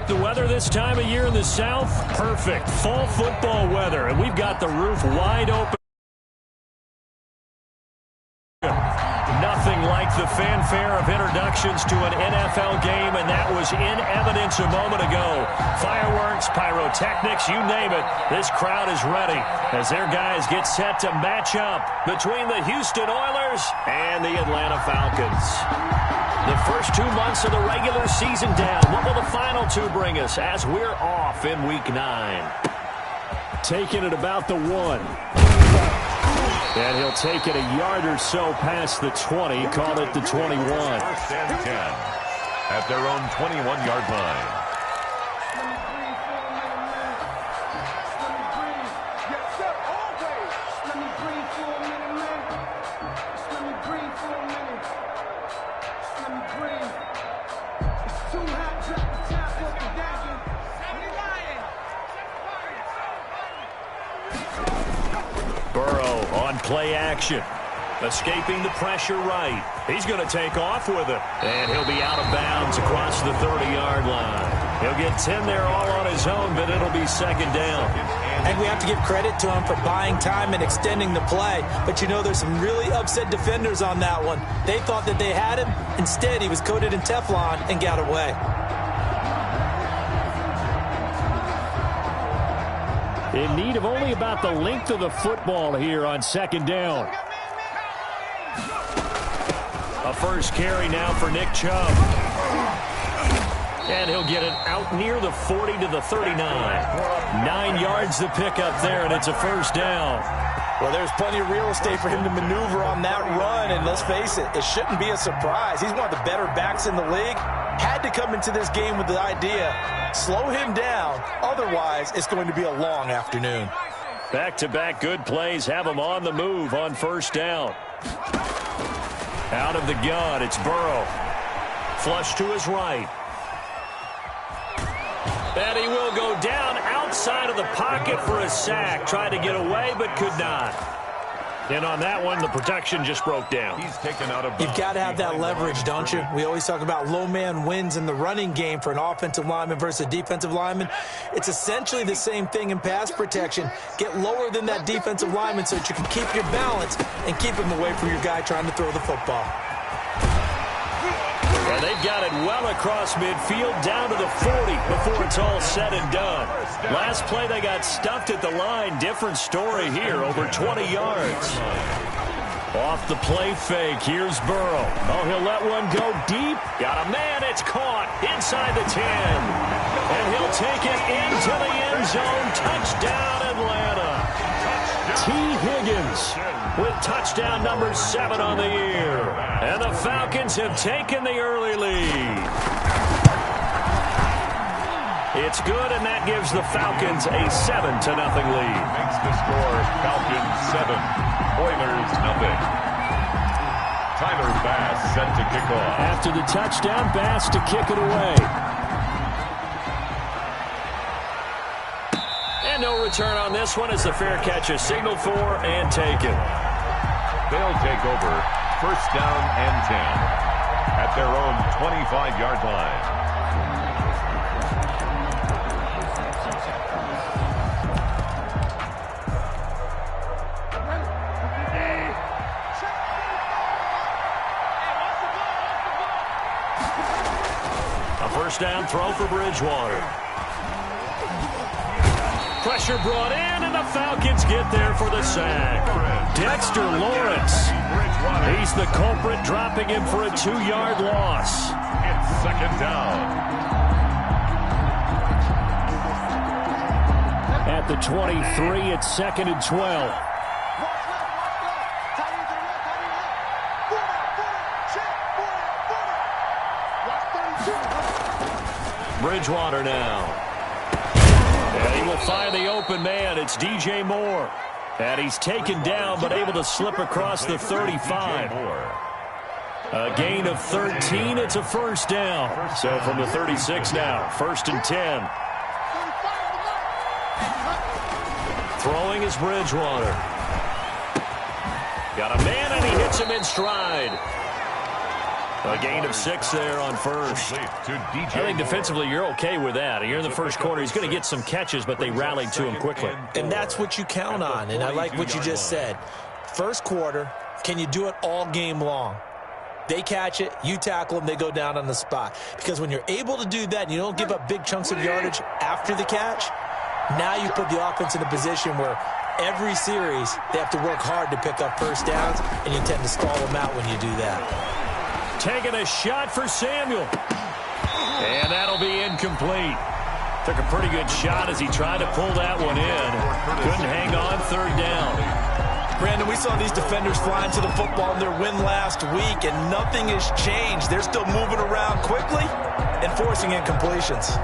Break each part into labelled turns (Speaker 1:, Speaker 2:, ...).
Speaker 1: the weather this time of year in the South? Perfect. Fall football weather, and we've got the roof wide open. Nothing like the fanfare of introductions to an NFL game, and that was in evidence a moment ago. Fireworks, pyrotechnics, you name it. This crowd is ready as their guys get set to match up between the Houston Oilers and the Atlanta Falcons. The first 2 months of the regular season down. What will the final two bring us as we're off in Week 9? Taking it about the 1. And he'll take it a yard or so past the 20, call it the 21.
Speaker 2: First and 10 at their own 21-yard line.
Speaker 1: Play action. Escaping the pressure right. He's going to take off with it. And he'll be out of bounds across the 30-yard line. He'll get 10 there all on his own, but it'll be second down.
Speaker 3: And we have to give credit to him for buying time and extending the play. But, you know, there's some really upset defenders on that one. They thought that they had him. Instead, he was coated in Teflon and got away.
Speaker 1: In need of only about the length of the football here on second down. A first carry now for Nick Chubb. And he'll get it out near the 40 to the 39. 9 yards to pick up there, and it's a first down.
Speaker 3: Well, there's plenty of real estate for him to maneuver on that run, and let's face it, it shouldn't be a surprise. He's one of the better backs in the league. Had to come into this game with the idea, slow him down, otherwise it's going to be a long afternoon.
Speaker 1: Back-to-back good plays have him on the move on first down. Out of the gun, it's Burrow. Flush to his right. And he will go down outside of the pocket for a sack. Tried to get away, but could not. And on that one, the protection just broke down.
Speaker 2: He's taken out of bounds.
Speaker 3: You've got to have that leverage, don't you? We always talk about low man wins in the running game for an offensive lineman versus a defensive lineman. It's essentially the same thing in pass protection. Get lower than that defensive lineman so that you can keep your balance and keep him away from your guy trying to throw the football.
Speaker 1: And they've got it well across midfield down to the 40 before it's all said and done. Last play they got stuffed at the line. Different story here, over 20 yards. Off the play fake, here's Burrow. Oh, he'll let one go deep. Got a man, it's caught inside the 10. And he'll take it into the end zone. Touchdown, Atlanta. T. Higgins with touchdown number 7 on the year. And the Falcons have taken the early lead. It's good, and that gives the Falcons a 7-0 lead.
Speaker 2: Makes the score Falcons 7, Oilers 0. Tyler Bass set to kick off.
Speaker 1: After the touchdown, Bass to kick it away. And no return on this one as the fair catch is signaled for and taken.
Speaker 2: They'll take over first down and 10 at their own 25-yard line.
Speaker 1: A first down throw for Bridgewater. Pressure brought in, and the Falcons get there for the sack. Dexter Lawrence. He's the culprit, dropping him for a 2-yard loss.
Speaker 2: It's second down.
Speaker 1: At the 23, it's second and 12. Bridgewater now. And he will find the open man. It's DJ Moore. And he's taken down but able to slip across the 35. A gain of 13. It's a first down. So from the 36 now, first and 10. Throwing is Bridgewater. Got a man and he hits him in stride. A gain of 6 there on first. I think defensively you're okay with that. You're in the first quarter. He's going to get some catches, but they rallied to him quickly.
Speaker 3: And that's what you count on, and I like what you just said. First quarter, can you do it all game long? They catch it, you tackle them, they go down on the spot. Because when you're able to do that and you don't give up big chunks of yardage after the catch, now you put the offense in a position where every series they have to work hard to pick up first downs, and you tend to stall them out when you do that.
Speaker 1: Taking a shot for Samuel. And that'll be incomplete. Took a pretty good shot as he tried to pull that one in. Couldn't hang on third down.
Speaker 3: Brandon, we saw these defenders flying to the football in their win last week, and nothing has changed. They're still moving around quickly and forcing incompletions.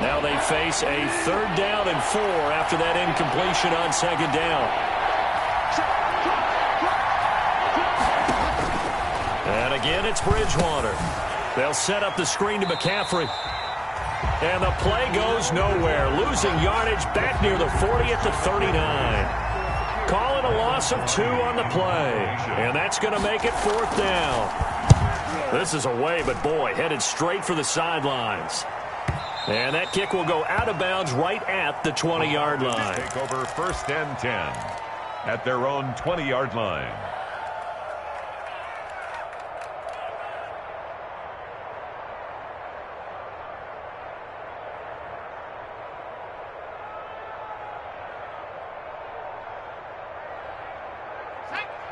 Speaker 1: Now they face a 3rd down and 4 after that incompletion on 2nd down. And again, it's Bridgewater. They'll set up the screen to McCaffrey. And the play goes nowhere. Losing yardage back near the 40 at the 39. Calling a loss of 2 on the play. And that's going to make it 4th down. This is away, but boy, headed straight for the sidelines. And that kick will go out of bounds right at the 20-yard line.
Speaker 2: Take over 1st and 10 at their own 20-yard line.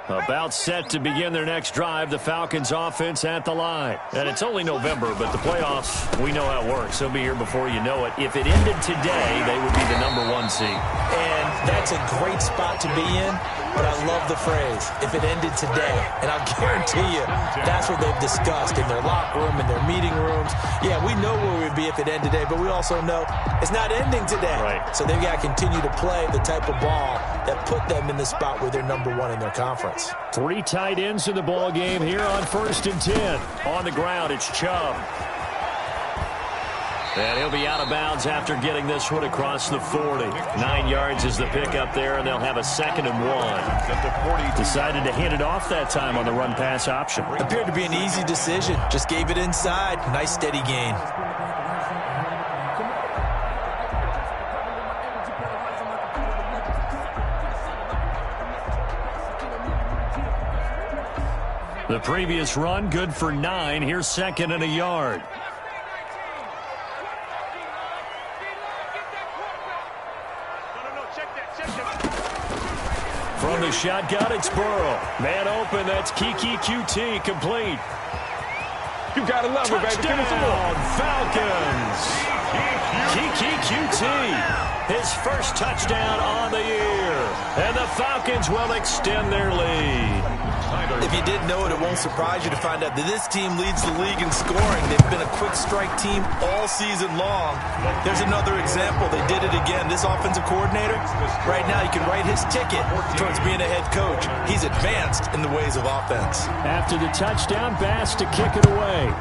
Speaker 1: About set to begin their next drive, the Falcons offense at the line. And it's only November, but the playoffs, we know how it works. They'll be here before you know it. If it ended today, they would be the #1 seed.
Speaker 3: And that's a great spot to be in, but I love the phrase, if it ended today. And I'll guarantee you, that's what they've discussed in their locker room, in their meeting rooms. Yeah, we know where we'd be if it ended today, but we also know it's not ending today.
Speaker 1: Right.
Speaker 3: So they've got to continue to play the type of ball that put them in the spot where they're #1 in their conference.
Speaker 1: 3 tight ends in the ball game here on 1st and 10. On the ground, it's Chubb. And he'll be out of bounds after getting this one across the 40. 9 yards is the pickup there, and they'll have a 2nd and 1. Decided to hand it off that time on the run-pass option.
Speaker 3: Appeared to be an easy decision. Just gave it inside. Nice steady gain.
Speaker 1: The previous run, good for 9. Here's 2nd and a yard. From the shotgun, it's Burrow. Man open, that's Kiki QT, complete.
Speaker 2: You gotta love it, baby.
Speaker 1: Touchdown, Falcons. Kiki QT, his first touchdown on the year. And the Falcons will extend their lead.
Speaker 3: If you didn't know it, it won't surprise you to find out that this team leads the league in scoring. They've been a quick strike team all season long. There's another example. They did it again. This offensive coordinator, right now, you can write his ticket towards being a head coach. He's advanced in the ways of offense.
Speaker 1: After the touchdown, Bass to kick it away.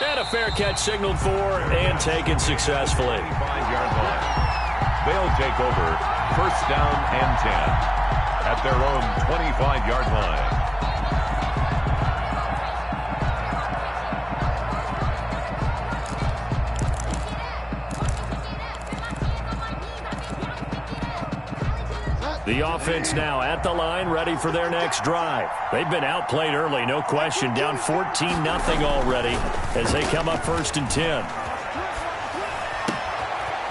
Speaker 1: And a fair catch signaled for and taken successfully.
Speaker 2: 5-yard line. They'll take over 1st down and 10 at their own 25-yard line.
Speaker 1: The offense now at the line, ready for their next drive. They've been outplayed early, no question. Down 14-0 already as they come up 1st and 10.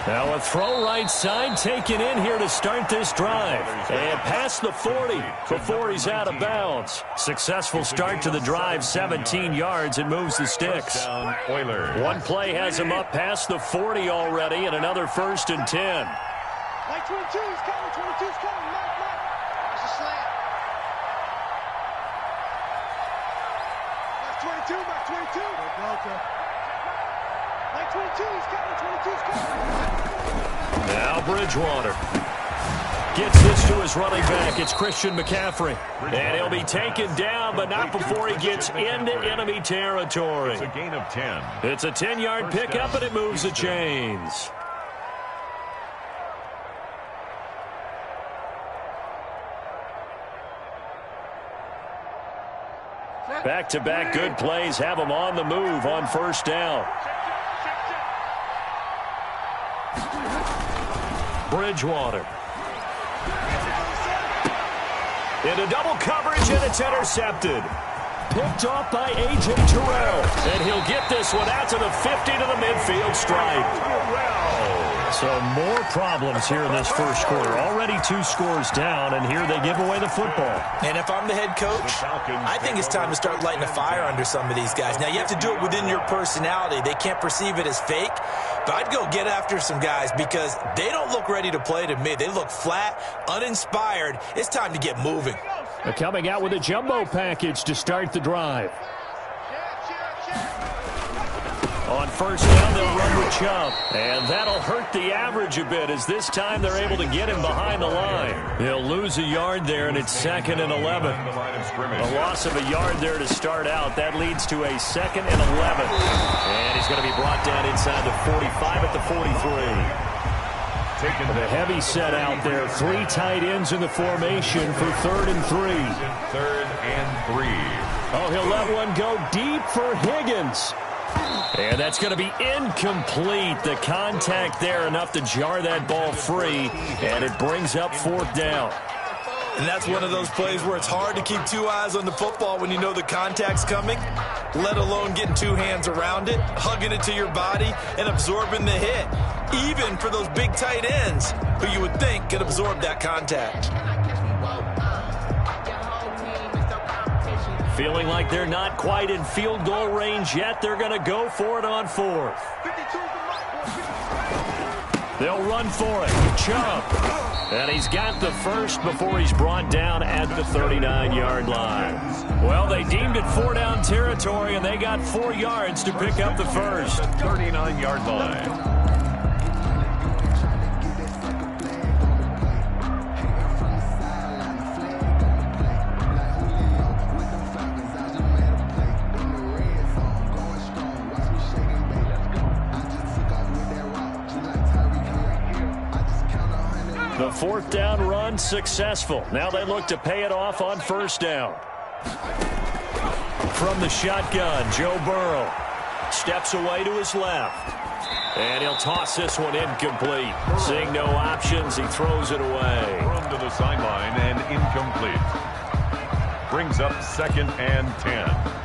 Speaker 1: Now a throw right side taken in here to start this drive. And past the 40 before he's out of bounds. Successful start to the drive, 17 yards, and moves the sticks.
Speaker 2: Oilers.
Speaker 1: One play has him up past the 40 already, and another 1st and 10.
Speaker 4: Like 22's coming, 22's coming. Mark. That's a slant. That's 22, Mark 22. Like 22's coming, 22's coming.
Speaker 1: Now Bridgewater. Gets this to his running back. It's Christian McCaffrey. And he'll be taken down, but not before he gets into enemy territory.
Speaker 2: It's a gain of 10.
Speaker 1: It's a 10-yard pickup, and it moves the chains. Back-to-back good plays have them on the move on first down. Bridgewater. Into double coverage, and it's intercepted. Picked off by A.J. Terrell. And he'll get this one out to the 50 to the midfield stripe. So more problems here in this first quarter. Already 2 scores down, and here they give away the football.
Speaker 3: And if I'm the head coach, I think it's time to start lighting a fire under some of these guys. Now, you have to do it within your personality. They can't perceive it as fake. But I'd go get after some guys because they don't look ready to play to me. They look flat, uninspired. It's time to get moving.
Speaker 1: They're coming out with a jumbo package to start the drive. On first down, they'll run with Chubb. And that'll hurt the average a bit as this time they're able to get him behind the line. He'll lose a yard there, and it's 2nd and 11. A loss of a yard there to start out. That leads to a 2nd and 11. And he's going to be brought down inside the 45 at the 43. The heavy set out there. 3 tight ends in the formation for 3rd and 3.
Speaker 2: 3rd and 3.
Speaker 1: Oh, he'll let one go deep for Higgins. And that's going to be incomplete. The contact there enough to jar that ball free, and it brings up 4th down.
Speaker 3: And that's one of those plays where it's hard to keep 2 eyes on the football when you know the contact's coming, let alone getting 2 hands around it, hugging it to your body, and absorbing the hit, even for those big tight ends who you would think could absorb that contact.
Speaker 1: Feeling like they're not quite in field goal range yet. They're going to go for it on 4th. They'll run for it. Chubb. And he's got the first before he's brought down at the 39-yard line. Well, they deemed it 4-down territory, and they got 4 yards to pick up the first.
Speaker 2: 39-yard line.
Speaker 1: The 4th down run successful. Now they look to pay it off on first down. From the shotgun, Joe Burrow steps away to his left. And he'll toss this one incomplete. Seeing no options, he throws it away.
Speaker 2: Run to the sideline and incomplete. Brings up 2nd and 10.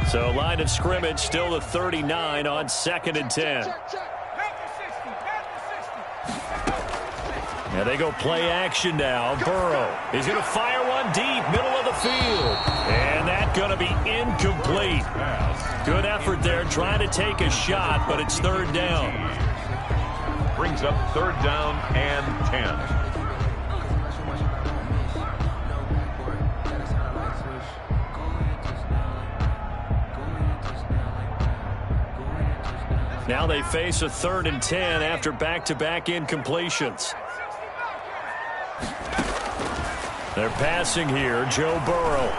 Speaker 1: So line of scrimmage still the 39 on 2nd and 10. And they go play action now. Burrow is going to fire one deep, middle of the field. And that's going to be incomplete. Good effort there trying to take a shot, but it's 3rd down.
Speaker 2: Brings up 3rd down and 10.
Speaker 1: Now they face a 3rd and 10 after back-to-back incompletions. They're passing here. Joe Burrow.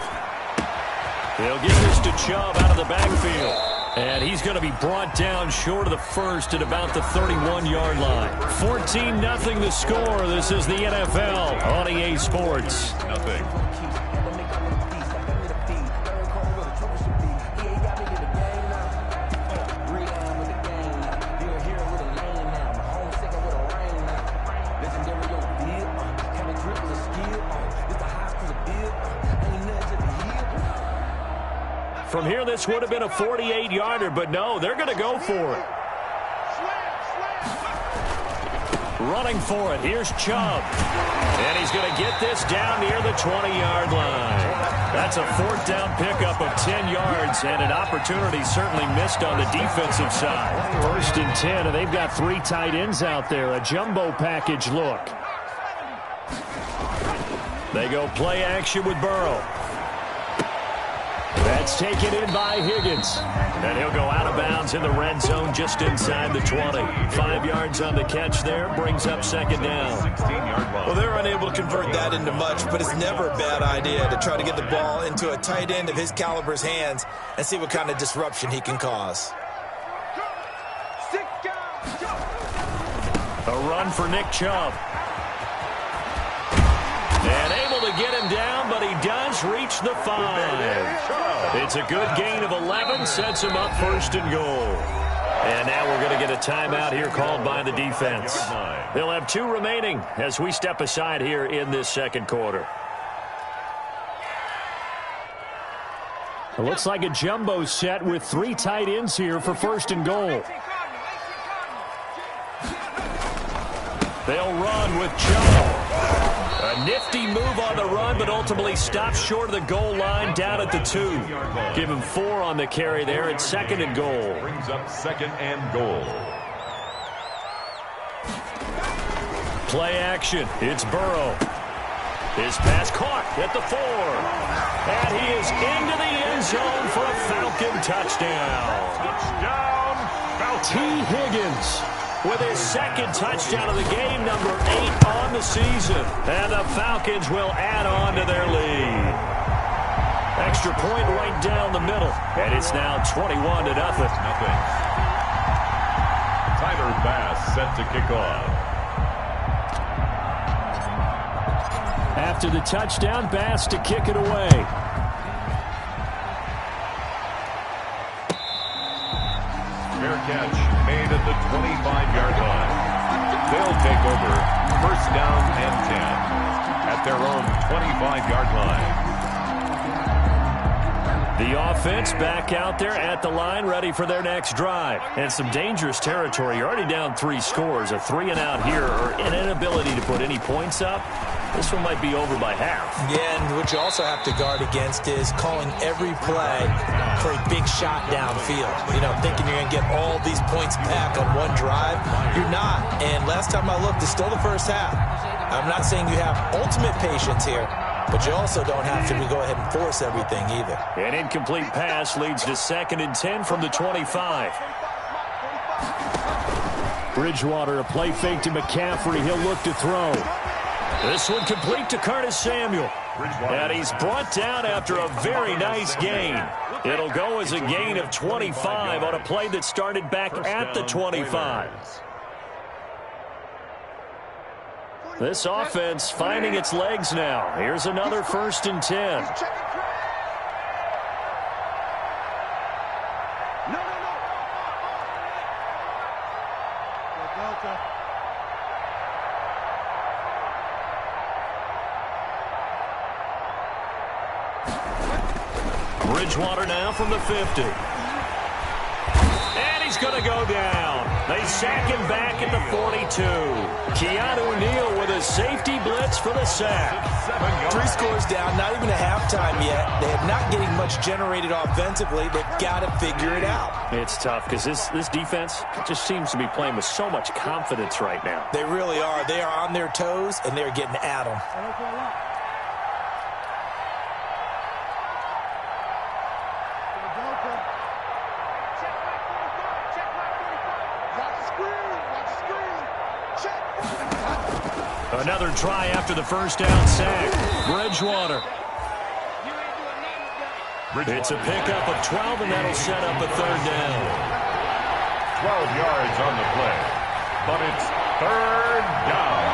Speaker 1: They'll give this to Chubb out of the backfield. And he's going to be brought down short of the first at about the 31-yard line. 14-0 the score. This is the NFL on EA Sports.
Speaker 2: Nothing.
Speaker 1: From here, this would have been a 48-yarder, but no, they're going to go for it. Running for it. Here's Chubb. And he's going to get this down near the 20-yard line. That's a 4th down pickup of 10 yards, and an opportunity certainly missed on the defensive side. 1st and 10, and they've got 3 tight ends out there. A jumbo package look. They go play action with Burrow. That's taken in by Higgins. And he'll go out of bounds in the red zone just inside the 20. 5 yards on the catch there, brings up second down.
Speaker 3: Well, they're unable to convert that into much, but it's never a bad idea to try to get the ball into a tight end of his caliber's hands and see what kind of disruption he can cause.
Speaker 1: A run for Nick Chubb. And able to get him down, but he does reach the 5. It's a good gain of 11, sets him up first and goal. And now we're going to get a timeout here called by the defense. They'll have 2 remaining as we step aside here in this second quarter. It looks like a jumbo set with 3 tight ends here for first and goal. They'll run with Chubb. A nifty move on the run, but ultimately stops short of the goal line down at the 2. Give him 4 on the carry there at second and goal.
Speaker 2: Brings up second and goal.
Speaker 1: Play action. It's Burrow. His pass caught at the 4. And he is into the end zone for a Falcon touchdown.
Speaker 2: Touchdown, Falcons.
Speaker 1: T. Higgins with his second touchdown of the game, number 8 on the season. And the Falcons will add on to their lead. Extra point right down the middle. And it's now 21-0.
Speaker 2: Tyler Bass set to kick off.
Speaker 1: After the touchdown, Bass to kick it away.
Speaker 2: Fair catch made at the 25-yard line. They'll take over first down and 10 at their own 25-yard line.
Speaker 1: The offense back out there at the line, ready for their next drive. And some dangerous territory. You're already down 3 scores. A 3-and-out here, or an inability to put any points up. This one might be over by half.
Speaker 3: Yeah, and what you also have to guard against is calling every play for a big shot downfield. You know, thinking you're going to get all these points back on one drive. You're not. And last time I looked, it's still the first half. I'm not saying you have ultimate patience here, but you also don't have to go ahead and force everything either.
Speaker 1: An incomplete pass leads to second and 10 from the 25. Bridgewater, a play fake to McCaffrey. He'll look to throw. This one complete to Curtis Samuel. And he's brought down after a very nice gain. It'll go as a gain of 25 on a play that started back at the 25. This offense finding its legs now. Here's another first and 10. Bridgewater now from the 50. And he's going to go down. They sack him back at the 42. Keanu Neal with a safety blitz for the sack.
Speaker 3: 3 scores down, not even a halftime yet. They're not getting much generated offensively. They've got to figure it out.
Speaker 1: It's tough because this defense just seems to be playing with so much confidence right now.
Speaker 3: They really are. They are on their toes, and they're getting at them.
Speaker 1: Another try after the first down sack. Bridgewater. It's a pickup of 12, and that'll set up a third down.
Speaker 2: 12 yards on the play, but it's third down.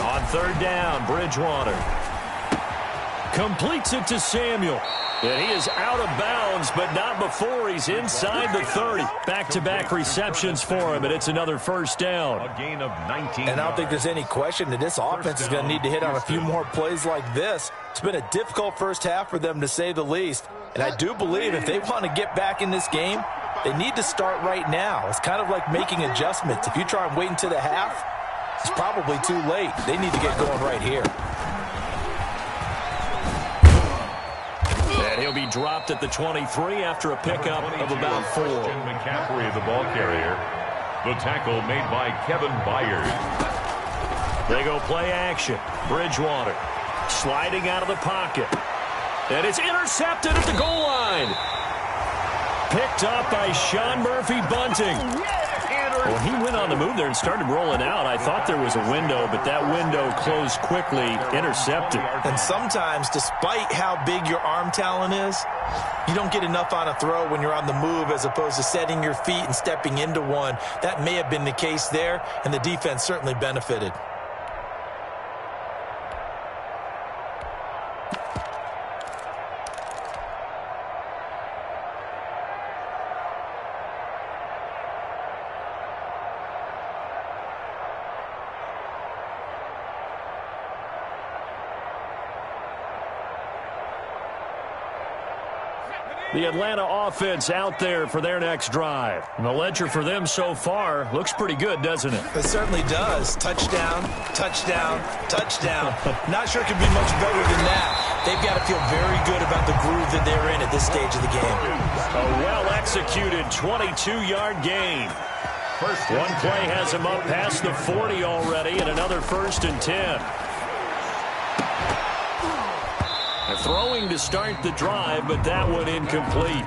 Speaker 1: On third down, Bridgewater completes it to Samuel. And he is out of bounds, but not before he's inside the 30. Back-to-back receptions for him, and it's another first down.
Speaker 2: A gain of 19.
Speaker 3: And I don't think there's any question that this offense is going to need to hit on a few more plays like this. It's been a difficult first half for them, to say the least. And I do believe if they want to get back in this game, they need to start right now. It's kind of like making adjustments. If you try and wait until the half, it's probably too late. They need to get going right here.
Speaker 1: And he'll to be dropped at the 23 after a pickup of about 4.
Speaker 2: McCaffrey, the ball carrier. The tackle made by Kevin Byard.
Speaker 1: They go play action. Bridgewater sliding out of the pocket. And it's intercepted at the goal line. Picked up by Sean Murphy Bunting. When he went on the move there and started rolling out, I thought there was a window, but that window closed quickly, intercepted.
Speaker 3: And sometimes, despite how big your arm talent is, you don't get enough on a throw when you're on the move as opposed to setting your feet and stepping into one. That may have been the case there, and the defense certainly benefited.
Speaker 1: The Atlanta offense out there for their next drive. And the ledger for them so far looks pretty good, doesn't it?
Speaker 3: It certainly does. Touchdown, touchdown, touchdown. Not sure it could be much better than that. They've got to feel very good about the groove that they're in at this stage of the game.
Speaker 1: A well-executed 22-yard gain. One play has him up past the 40 already, and another 1st and 10. Throwing to start the drive, but that one incomplete.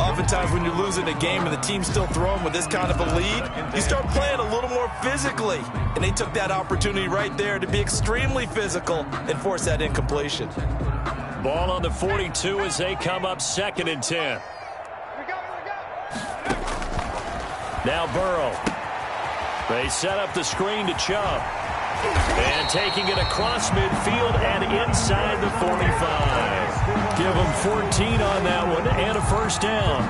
Speaker 3: Oftentimes when you're losing a game and the team's still throwing with this kind of a lead, you start playing a little more physically. And they took that opportunity right there to be extremely physical and force that incompletion.
Speaker 1: Ball on the 42 as they come up 2nd and 10. Now Burrow. They set up the screen to Chubb. And taking it across midfield and inside the 45. Give them 14 on that one and a 1st down.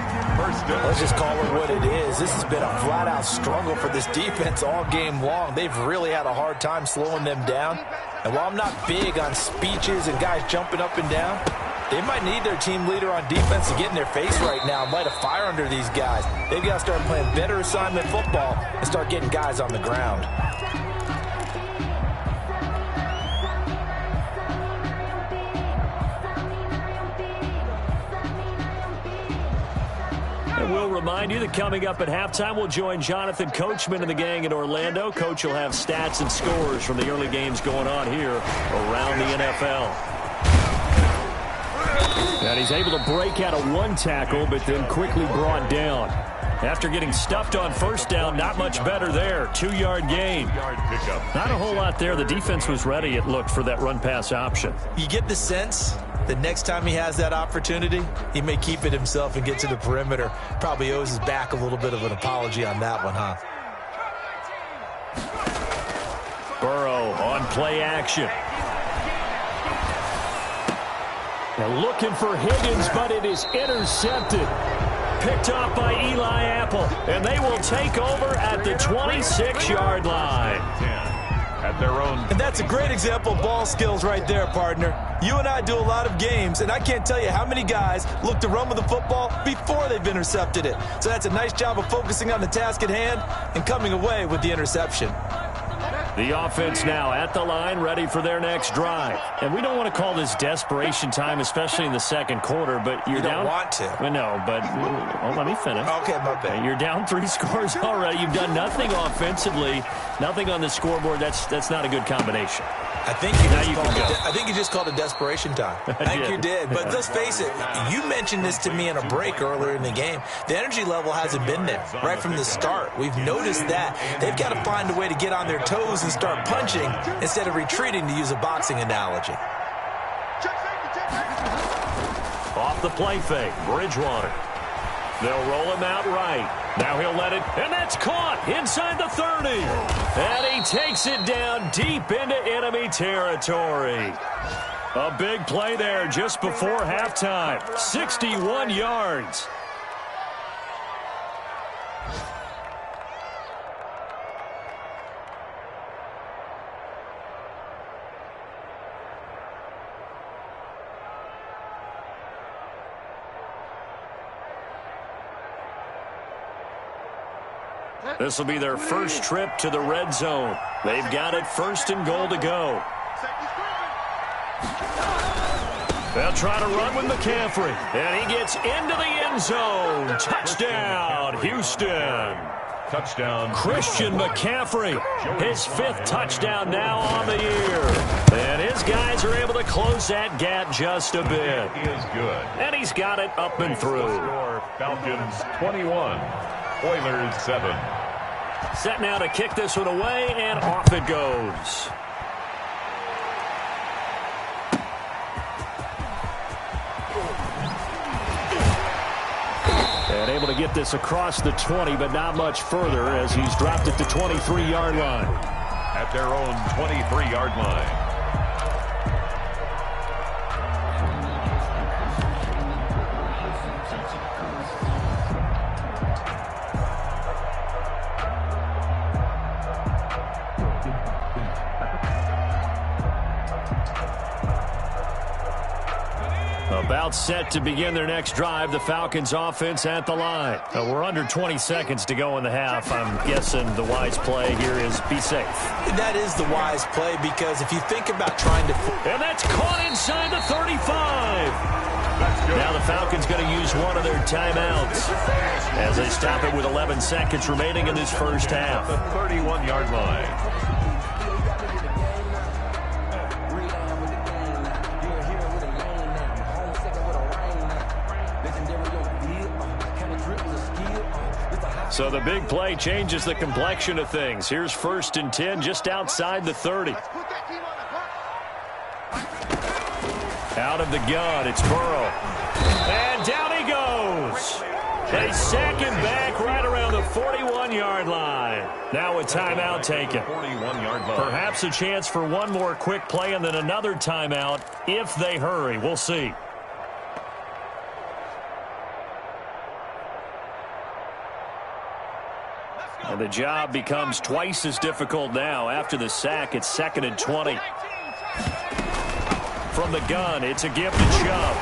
Speaker 3: Let's just call it what it is. This has been a flat-out struggle for this defense all game long. They've really had a hard time slowing them down. And while I'm not big on speeches and guys jumping up and down, they might need their team leader on defense to get in their face right now and light a fire under these guys. They've got to start playing better assignment football and start getting guys on the ground.
Speaker 1: We'll remind you that coming up at halftime, we'll join Jonathan Coachman and the gang in Orlando. Coach will have stats and scores from the early games going on here around the NFL. And he's able to break out of one tackle, but then quickly brought down. After getting stuffed on 1st down, not much better there. 2-yard gain. Not a whole lot there. The defense was ready, it looked, for that run-pass option.
Speaker 3: You get the sense the next time he has that opportunity, he may keep it himself and get to the perimeter. Probably owes his back a little bit of an apology on that one, huh?
Speaker 1: Burrow on play action. They're looking for Higgins, but it is intercepted. Picked off by Eli Apple, and they will take over at the 26-yard line.
Speaker 2: At their own.
Speaker 3: And that's a great example of ball skills right there, partner. You and I do a lot of games, and I can't tell you how many guys look to run with the football before they've intercepted it. So that's a nice job of focusing on the task at hand and coming away with the interception.
Speaker 1: The offense now at the line, ready for their next drive. And we don't want to call this desperation time, especially in the 2nd quarter, but you're down.
Speaker 3: You don't want to.
Speaker 1: Well, no, but let me finish.
Speaker 3: Okay, my bad.
Speaker 1: You're down 3 scores already. You've done nothing offensively, nothing on the scoreboard. That's not a good combination.
Speaker 3: I think you just called it desperation time. I think you did. But let's face it, you mentioned this to me in a break earlier in the game. The energy level hasn't been there right from the start. We've noticed that. They've got to find a way to get on their toes and start punching instead of retreating, to use a boxing analogy.
Speaker 1: Off the play fake, Bridgewater. They'll roll him out right. Now he'll let it, and that's caught inside the 30. And he takes it down deep into enemy territory. A big play there just before halftime. 61 yards. This will be their first trip to the red zone. They've got it 1st and goal to go. They'll try to run with McCaffrey. And he gets into the end zone. Touchdown, Houston.
Speaker 2: Touchdown.
Speaker 1: Christian McCaffrey, his 5th touchdown now on the year. And his guys are able to close that gap just a bit.
Speaker 2: He is good.
Speaker 1: And he's got it up and through.
Speaker 2: Score, Falcons 21, Oilers 7.
Speaker 1: Set now to kick this one away, and off it goes. And able to get this across the 20, but not much further as he's dropped it to 23-yard line.
Speaker 2: At their own 23-yard line.
Speaker 1: About set to begin their next drive, the Falcons offense at the line. We're under 20 seconds to go in the half. I'm guessing the wise play here is be safe.
Speaker 3: That is the wise play because if you think about trying to...
Speaker 1: And that's caught inside the 35. Now the Falcons going to use one of their timeouts as they stop it with 11 seconds remaining in this first half.
Speaker 2: The 31-yard line.
Speaker 1: So the big play changes the complexion of things. Here's 1st and 10 just outside the 30. Out of the gun, it's Burrow. And down he goes. They sack him back right around the 41-yard line. Now a timeout taken.
Speaker 2: 41-yard line.
Speaker 1: Perhaps a chance for one more quick play and then another timeout if they hurry. We'll see. And the job becomes twice as difficult now. After the sack, it's 2nd and 20. From the gun, it's a give to Chubb.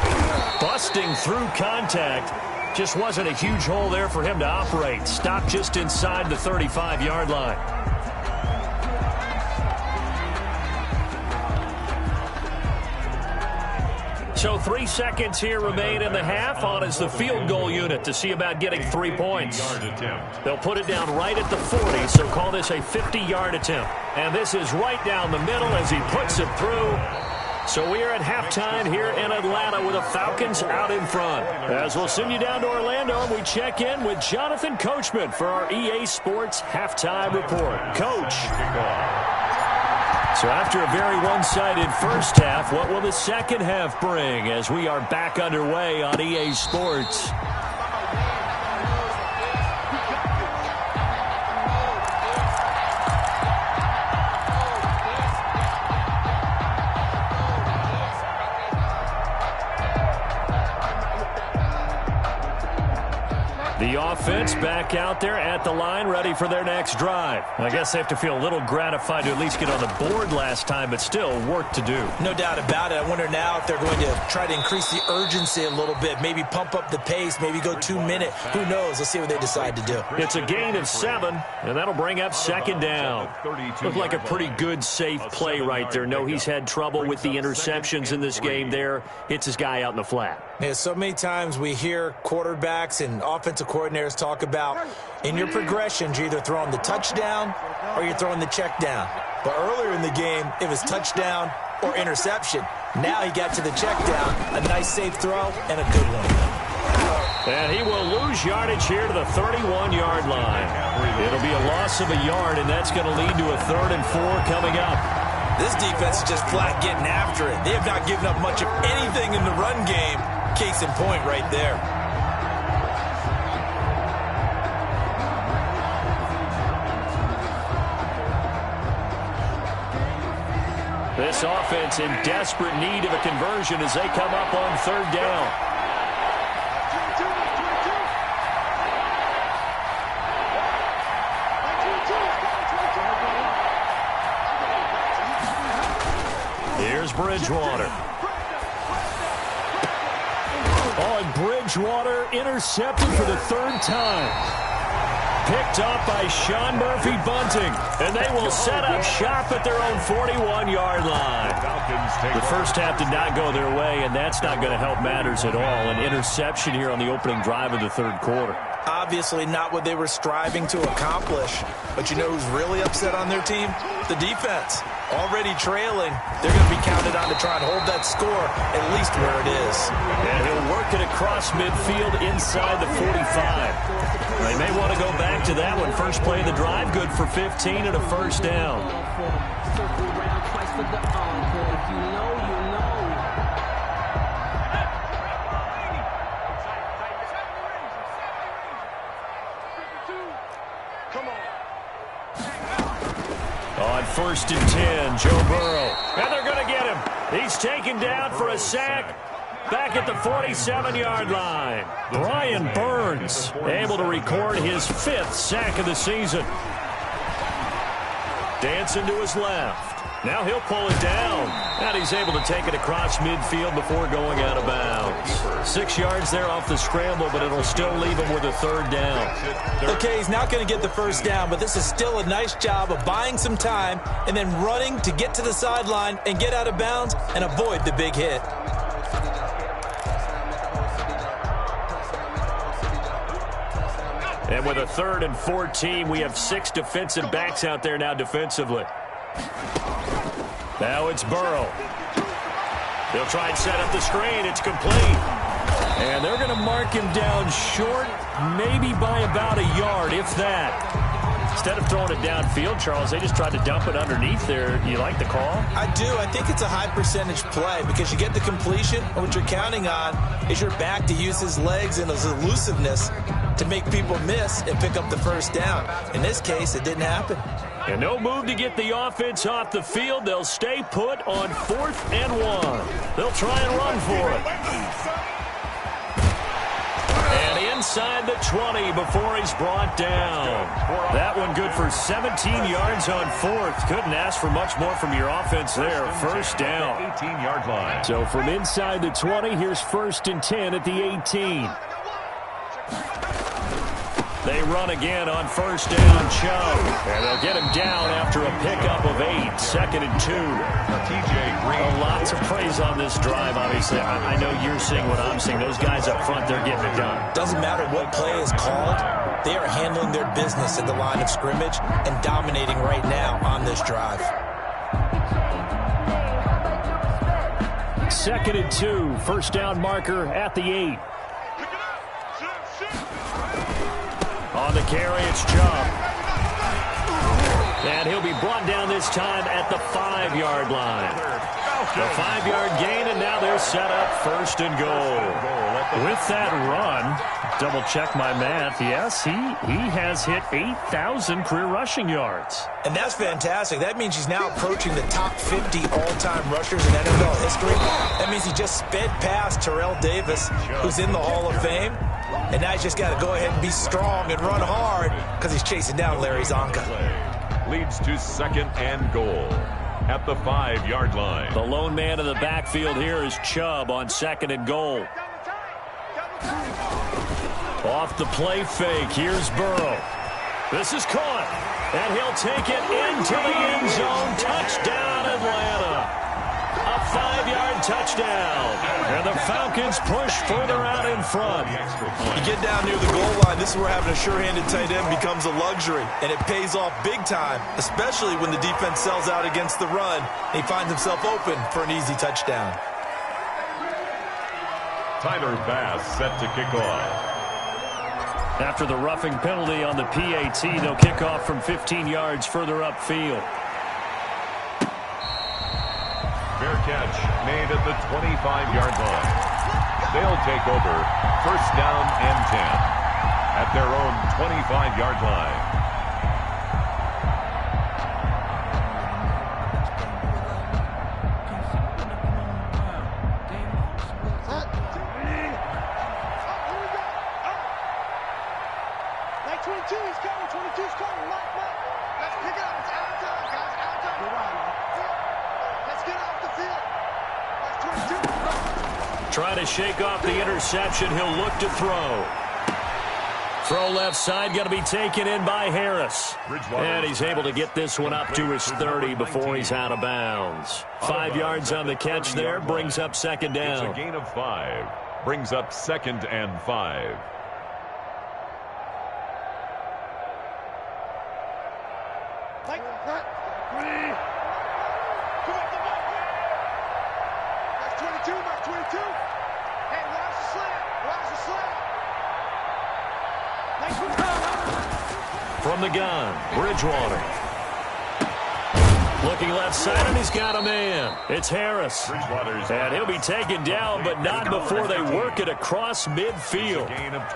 Speaker 1: Busting through contact. Just wasn't a huge hole there for him to operate. Stopped just inside the 35-yard line. So 3 seconds here remain in the half. On is the field goal unit to see about getting 3 points. They'll put it down right at the 40, so call this a 50-yard attempt. And this is right down the middle as he puts it through. So we are at halftime here in Atlanta with the Falcons out in front. As we'll send you down to Orlando, we check in with Jonathan Coachman for our EA Sports Halftime Report. Coach. So after a very one-sided first half, what will the second half bring as we are back underway on EA Sports? The offense back out there at the line, ready for their next drive. I guess they have to feel a little gratified to at least get on the board last time, but still work to do.
Speaker 3: No doubt about it. I wonder now if they're going to try to increase the urgency a little bit, maybe pump up the pace, maybe go 2 minute. Who knows? Let's see what they decide to do.
Speaker 1: It's a gain of 7, and that'll bring up 2nd down. Looked like a pretty good, safe play right there. No, he's had trouble with the interceptions in this game there. Hits his guy out in the flat.
Speaker 3: Yeah, so many times we hear quarterbacks and offensive coordinators talk about in your progressions, you're either throwing the touchdown or you're throwing the check down. But earlier in the game, it was touchdown or interception. Now he got to the check down, a nice safe throw, and a good one.
Speaker 1: And he will lose yardage here to the 31-yard line. It'll be a loss of a yard, and that's going to lead to a 3rd and 4 coming up.
Speaker 3: This defense is just flat getting after it. They have not given up much of anything in the run game. Case in point right there.
Speaker 1: This offense in desperate need of a conversion as they come up on 3rd down. Here's Bridgewater. Oh, and Bridgewater intercepted for the 3rd time. picked off by Sean Murphy-Bunting, and they will set up shop at their own 41-yard line. The first half did not go their way, and that's not going to help matters at all. An interception here on the opening drive of the third quarter.
Speaker 3: Obviously not what they were striving to accomplish. But you know who's really upset on their team? The defense. Already trailing. They're going to be counted on to try and hold that score at least where it is.
Speaker 1: And he'll work it across midfield inside the 45. They may want to go back to that one. First play of the drive, good for 15 and a first down. On 1st and 10, Joe Burrow. And they're going to get him. He's taken down for a sack. Back at the 47-yard line. Brian Burns able to record his 5th sack of the season. Dancing to his left. Now he'll pull it down. And he's able to take it across midfield before going out of bounds. 6 yards there off the scramble, but it'll still leave him with a third down.
Speaker 3: Okay, he's not going to get the first down, but this is still a nice job of buying some time and then running to get to the sideline and get out of bounds and avoid the big hit.
Speaker 1: And with a 3rd and 14, we have 6 defensive backs out there now defensively. Now it's Burrow. They'll try and set up the screen. It's complete. And they're going to mark him down short, maybe by about a yard, if that. Instead of throwing it downfield, Charles, they just tried to dump it underneath there. You like the call?
Speaker 3: I do. I think it's a high percentage play because you get the completion, and what you're counting on is your back to use his legs and his elusiveness to make people miss and pick up the first down. In this case, it didn't happen.
Speaker 1: And no move to get the offense off the field. They'll stay put on 4th and 1. They'll try and run for it. And inside the 20 before he's brought down. That one good for 17 yards on 4th. Couldn't ask for much more from your offense there. First down.
Speaker 2: 18-yard line.
Speaker 1: So from inside the 20, here's 1st and 10 at the 18. They run again on 1st down, Chubb. And they'll get him down after a pickup of 8. 2nd and 2.
Speaker 2: TJ Green.
Speaker 1: Lots of praise on this drive, obviously. I know you're seeing what I'm seeing. Those guys up front, they're getting it done.
Speaker 3: Doesn't matter what play is called. They are handling their business at the line of scrimmage and dominating right now on this drive.
Speaker 1: 2nd and 2. First down marker at the 8. On the carry, it's Chubb. And he'll be brought down this time at the 5-yard line. The 5-yard gain, and now they're set up 1st and goal. With that run, double-check my math, yes, he has hit 8,000 career rushing yards.
Speaker 3: And that's fantastic. That means he's now approaching the top 50 all-time rushers in NFL history. That means he just sped past Terrell Davis, who's in the Hall of Fame. And now he's just got to go ahead and be strong and run hard because he's chasing down Larry Zonka.
Speaker 2: Leads to 2nd and goal at the 5-yard line.
Speaker 1: The lone man in the backfield here is Chubb on 2nd and goal. Off the play fake, here's Burrow. This is caught, and he'll take it into the end zone. Touchdown, Atlanta. A 5-yard touchdown. And the Falcons push further out in front.
Speaker 3: You get down near the goal line, this is where having a sure-handed tight end becomes a luxury. And it pays off big time, especially when the defense sells out against the run. And he finds himself open for an easy touchdown.
Speaker 2: Tyler Bass set to kick off.
Speaker 1: After the roughing penalty on the PAT, they'll kick off from 15 yards further upfield.
Speaker 2: Fair catch made at the 25-yard line. They'll take over 1st down and 10 at their own 25-yard line.
Speaker 1: Trying to shake off the interception. He'll look to throw. Throw left side, going to be taken in by Harris. And he's able to get this one up to his 30 before he's out of bounds. 5 yards on the catch there, brings up second down.
Speaker 2: It's a gain of 5. Brings up 2nd and 5.
Speaker 1: From the gun, Bridgewater. Looking left side, and he's got a man. It's Harris. And he'll be taken down, but not before they work it across midfield.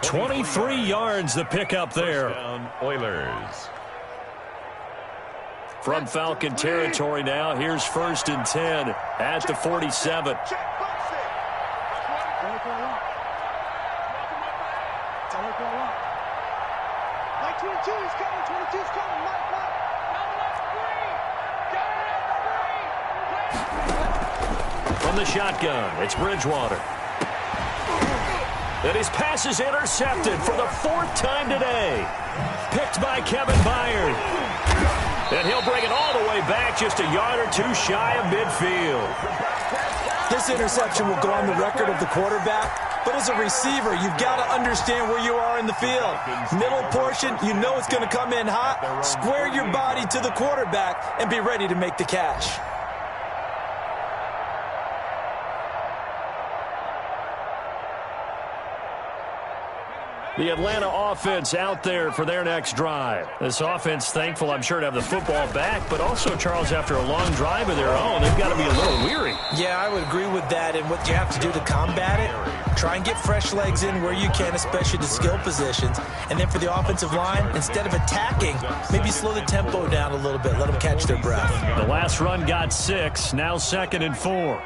Speaker 1: 23 yards the pickup there.
Speaker 2: Oilers.
Speaker 1: From Falcon territory now, here's 1st and 10 at the 47. From the shotgun, it's Bridgewater. And his pass is intercepted for the 4th time today. Picked by Kevin Byard. And he'll bring it all the way back just a yard or 2 shy of midfield.
Speaker 3: This interception will go on the record of the quarterback, but as a receiver, you've got to understand where you are in the field. Middle portion, you know it's going to come in hot. Square your body to the quarterback and be ready to make the catch.
Speaker 1: The Atlanta offense out there for their next drive. This offense thankful, I'm sure, to have the football back, but also, Charles, after a long drive of their own, they've got to be a little weary.
Speaker 3: Yeah, I would agree with that, and what you have to do to combat it, try and get fresh legs in where you can, especially the skill positions. And then for the offensive line, instead of attacking, maybe slow the tempo down a little bit, let them catch their breath.
Speaker 1: The last run got 6, now 2nd and 4.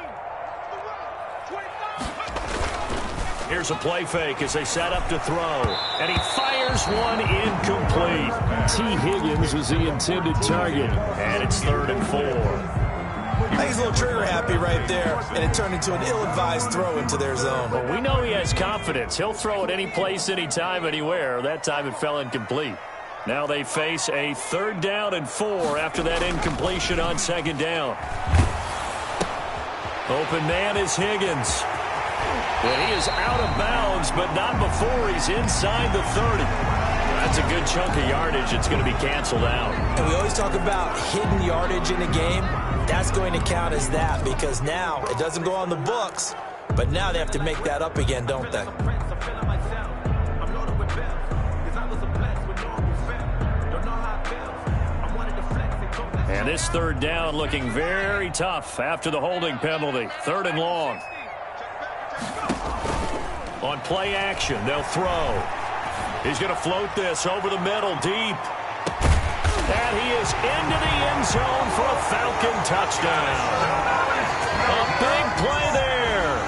Speaker 1: Here's a play fake as they set up to throw. And he fires one incomplete. T. Higgins was the intended target. And it's 3rd and 4.
Speaker 3: I think he's a little trigger happy right there. And it turned into an ill-advised throw into their zone.
Speaker 1: Well, we know he has confidence. He'll throw it any place, anytime, anywhere. That time it fell incomplete. Now they face a 3rd down and 4 after that incompletion on 2nd down. Open man is Higgins. And he is out of bounds, but not before he's inside the 30. That's a good chunk of yardage. It's going to be canceled out.
Speaker 3: And we always talk about hidden yardage in a game. That's going to count as that because now it doesn't go on the books, but now they have to make that up again, don't they?
Speaker 1: And this 3rd down looking very tough after the holding penalty. 3rd and long. On play action, they'll throw. He's going to float this over the middle deep. And he is into the end zone for a Falcon touchdown. A big play there.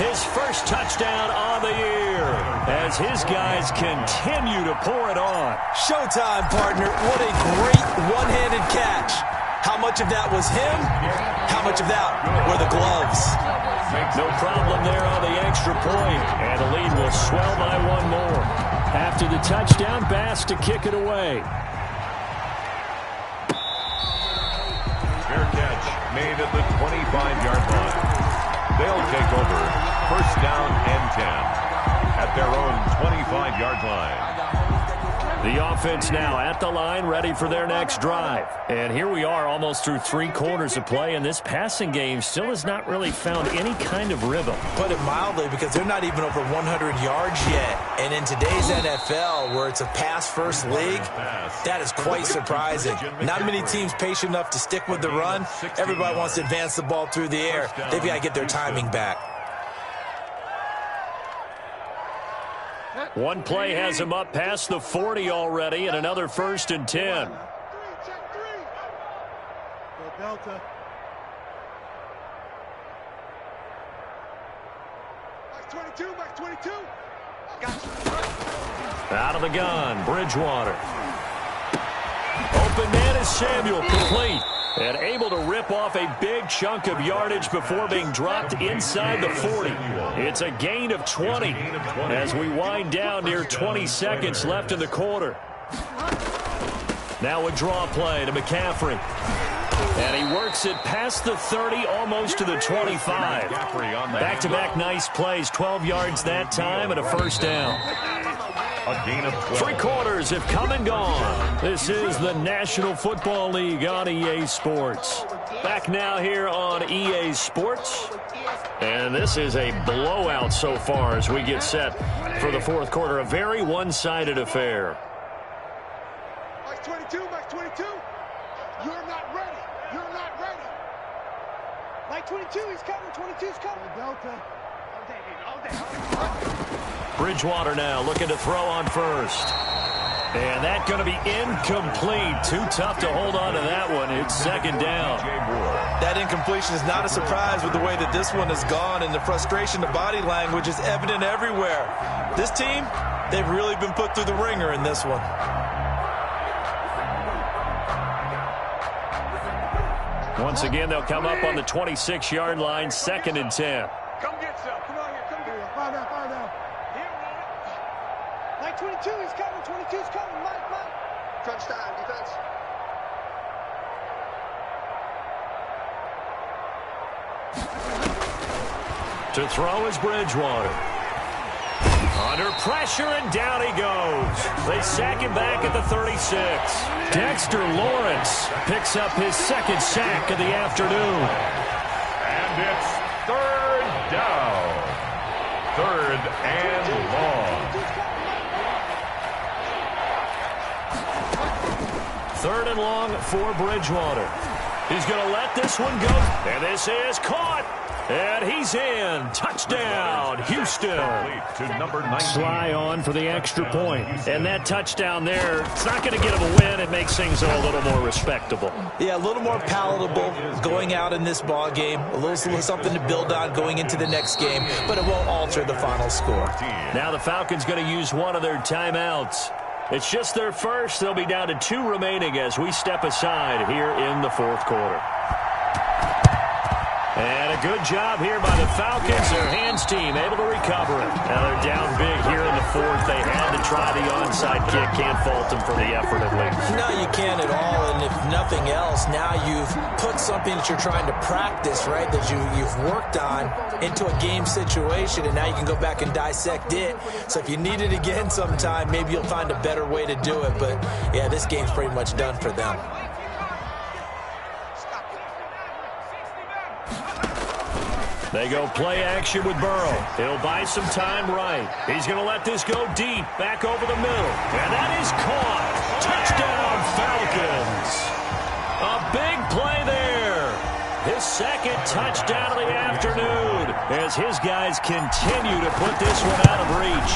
Speaker 1: His first touchdown on the year as his guys continue to pour it on.
Speaker 3: Showtime, partner. What a great one-handed catch. How much of that was him? How much of that were the gloves?
Speaker 1: No problem there on the extra point. And the lead will swell by 1 more. After the touchdown, Bass to kick it away.
Speaker 2: Fair catch made at the 25-yard line. They'll take over 1st down and 10 at their own 25-yard line.
Speaker 1: The offense now at the line, ready for their next drive. And here we are almost through 3 quarters of play, and this passing game still has not really found any kind of rhythm.
Speaker 3: Put it mildly, because they're not even over 100 yards yet. And in today's NFL, where it's a pass-first league, that is quite surprising. Not many teams patient enough to stick with the run. Everybody wants to advance the ball through the air. They've got to get their timing back.
Speaker 1: One play has him up past the 40 already, and another 1st and 10.
Speaker 4: Check 3. Go Delta. Max 22. Gotcha.
Speaker 1: Out of the gun, Bridgewater. Open man is Samuel, complete. And able to rip off a big chunk of yardage before being dropped inside the 40. It's a gain of 20 as we wind down near 20 seconds left in the quarter. Now a draw play to McCaffrey. And he works it past the 30, almost to the 25. Back-to-back nice plays, 12 yards that time and a first down.
Speaker 2: A gain of 12.
Speaker 1: 3 quarters have come and gone. This is the National Football League on EA Sports. Back now here on EA Sports. And this is a blowout so far as we get set for the fourth quarter. A very one-sided affair.
Speaker 4: Max 22, Max 22. You're not ready. You're not ready. Max 22, he's coming. 22's coming. Delta. All day.
Speaker 1: Bridgewater now looking to throw on first. And that's going to be incomplete. Too tough to hold on to that one. It's second down.
Speaker 3: That incompletion is not a surprise with the way that this one has gone, and the frustration, the body language is evident everywhere. This team, they've really been put through the ringer in this one.
Speaker 1: Once again, they'll come up on the 26-yard line, 2nd and 10.
Speaker 4: Come get some. Come on here. Come get it. Find out. Mike 22, he's coming. 22's coming. Mike. Crunch time, defense.
Speaker 1: To throw is Bridgewater. Under pressure, and down he goes. They sack him back at the 36. Dexter Lawrence picks up his 2nd sack of the afternoon.
Speaker 2: And it's 3rd down. 3rd and long.
Speaker 1: 3rd and long for Bridgewater. He's going to let this one go. And this is caught. And he's in. Touchdown, Houston.
Speaker 2: To number 19.
Speaker 1: Sly on for the extra point. And that touchdown there, it's not going to get him a win. It makes things a little more respectable.
Speaker 3: Yeah, a little more palatable going out in this ball game. A little something to build on going into the next game, but it won't alter the final score.
Speaker 1: Now the Falcons going to use one of their timeouts. It's just their first. They'll be down to 2 remaining as we step aside here in the fourth quarter. And a good job here by the Falcons. Their hands team able to recover it. Now they're down big here in the fourth. They had to try the onside kick. Can't fault them for the effort at least.
Speaker 3: No, you can't at all. And if nothing else, now you've put something that you're trying to practice, right, that you've worked on into a game situation, and now you can go back and dissect it. So if you need it again sometime, maybe you'll find a better way to do it. But, yeah, this game's pretty much done for them.
Speaker 1: They go play action with Burrow. He'll buy some time right. He's going to let this go deep, back over the middle. And that is caught. Touchdown, Falcons. A big play there. His 2nd touchdown of the afternoon as his guys continue to put this one out of reach.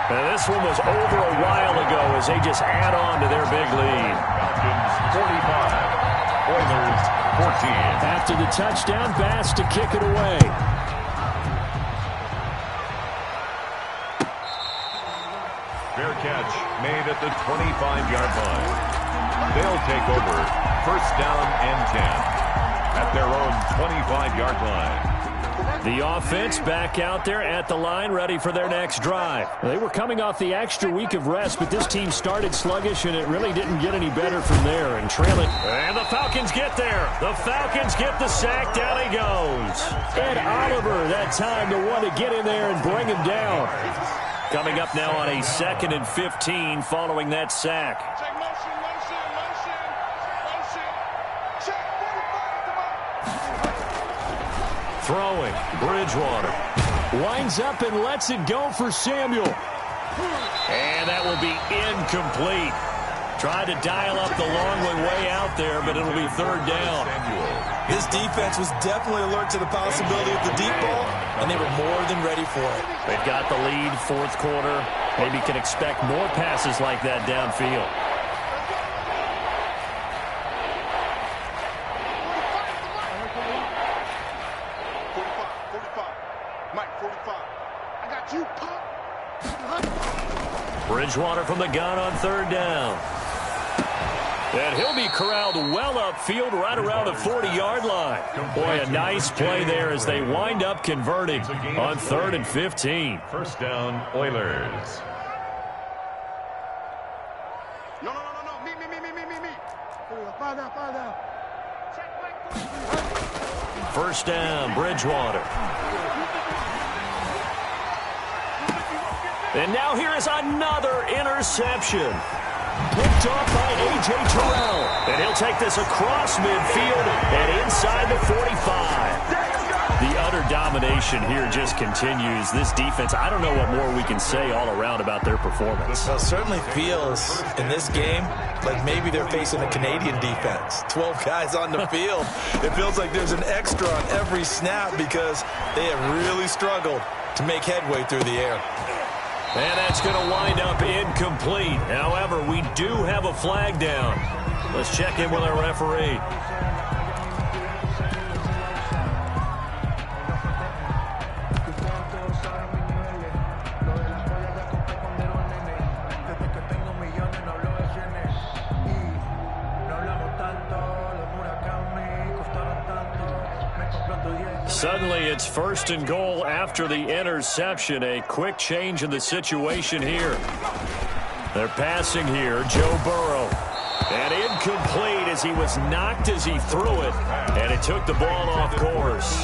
Speaker 1: And this one was over a while ago as they just add on to their big lead.
Speaker 2: Falcons 45. Oilers 14.
Speaker 1: After the touchdown, Bass to kick it away.
Speaker 2: Fair catch made at the 25-yard line. They'll take over 1st down and 10 at their own 25-yard line. The offense back out there at the line, ready for their next drive.
Speaker 1: They were coming off the extra week of rest, but this team started sluggish, and it really didn't get any better from there. And trailing. And the Falcons get there. The Falcons get the sack. Down he goes. Ed Oliver that time the one to get in there and bring him down. Coming up now on a 2nd and 15 following that sack. Throwing, Bridgewater. Winds up and lets it go for Samuel. And that will be incomplete. Tried to dial up the long one way out there, but it'll be 3rd down.
Speaker 3: This defense was definitely alert to the possibility of the deep ball, and they were more than ready for it.
Speaker 1: They've got the lead, fourth quarter. Maybe can expect more passes like that downfield. Bridgewater from the gun on 3rd down. And he'll be corralled well upfield right around the 40-yard line. Boy, a nice play there as they wind up converting on 3rd and 15.
Speaker 2: First down, Oilers.
Speaker 4: No. Me. Fire down.
Speaker 1: First down, Bridgewater. And now here is another interception. Picked off by A.J. Terrell. And he'll take this across midfield and inside the 45. The utter domination here just continues. This defense, I don't know what more we can say all around about their performance.
Speaker 3: Well, it certainly feels in this game like maybe they're facing a Canadian defense. 12 guys on the field. It feels like there's an extra on every snap because they have really struggled to make headway through the air.
Speaker 1: And that's going to wind up incomplete. However, we do have a flag down. Let's check in with our referee. Suddenly, it's 1st and goal after the interception. A quick change in the situation here. They're passing here. Joe Burrow. And incomplete as he was knocked as he threw it. And it took the ball off course.